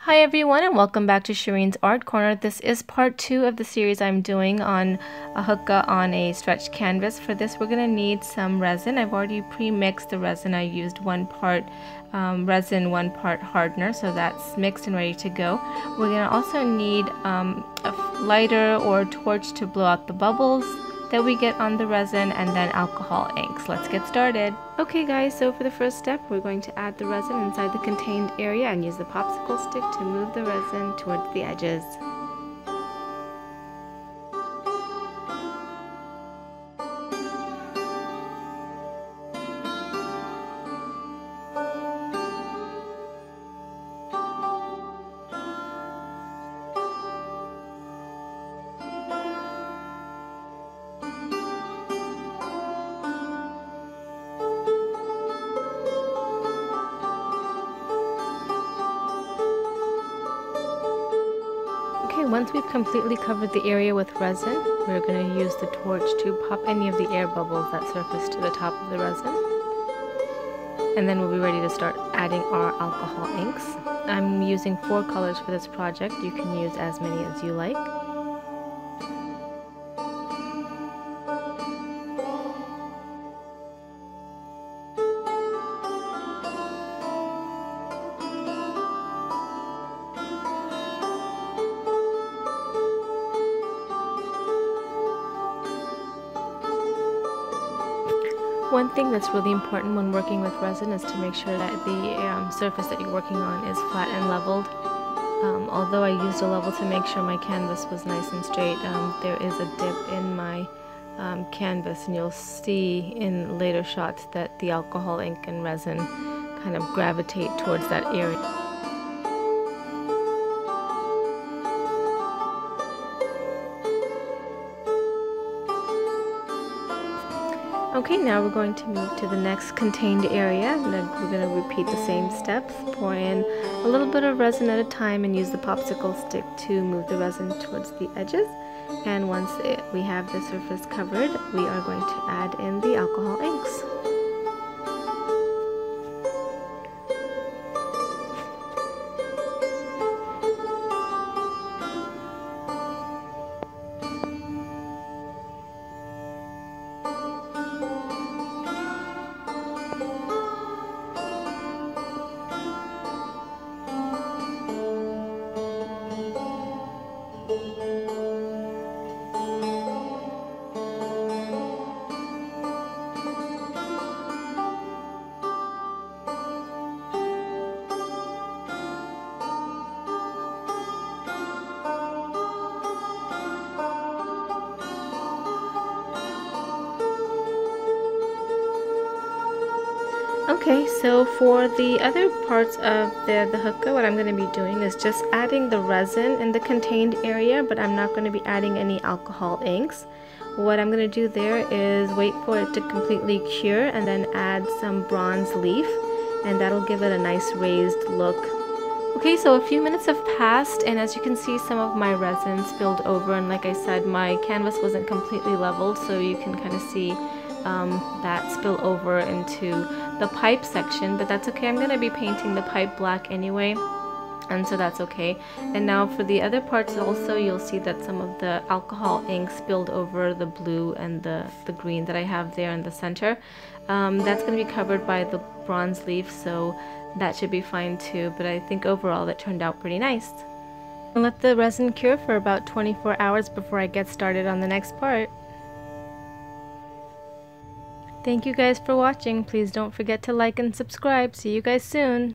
Hi everyone, and welcome back to Shereen's Art Corner. This is part 2 of the series I'm doing on a hookah on a stretched canvas. For this we're going to need some resin. I've already pre-mixed the resin. I used 1 part resin, 1 part hardener, so that's mixed and ready to go. We're going to also need a lighter or a torch to blow out the bubbles that we get on the resin, and then alcohol inks. Let's get started. Okay guys, so for the first step we're going to add the resin inside the contained area and use the popsicle stick to move the resin towards the edges. Once we've completely covered the area with resin, we're going to use the torch to pop any of the air bubbles that surface to the top of the resin. And then we'll be ready to start adding our alcohol inks. I'm using 4 colors for this project. You can use as many as you like. One thing that's really important when working with resin is to make sure that the surface that you're working on is flat and leveled. Although I used a level to make sure my canvas was nice and straight, there is a dip in my canvas, and you'll see in later shots that the alcohol ink and resin kind of gravitate towards that area. Okay, now we're going to move to the next contained area, and then we're going to repeat the same steps. Pour in a little bit of resin at a time and use the popsicle stick to move the resin towards the edges. And once we have the surface covered, we are going to add in the alcohol inks. Okay, so for the other parts of the hookah, what I'm going to be doing is just adding the resin in the contained area, but I'm not going to be adding any alcohol inks. What I'm going to do there is wait for it to completely cure and then add some bronze leaf, and that'll give it a nice raised look. Okay, so a few minutes have passed, and as you can see, some of my resin spilled over, and like I said, my canvas wasn't completely leveled, so you can kind of see that spill over into the pipe section, but that's okay. I'm going to be painting the pipe black anyway, and so that's okay. And now for the other parts also, you'll see that some of the alcohol ink spilled over the blue and the green that I have there in the center. That's going to be covered by the bronze leaf, so that should be fine too, but I think overall that turned out pretty nice. I'll let the resin cure for about 24 hours before I get started on the next part. Thank you guys for watching. Please don't forget to like and subscribe. See you guys soon.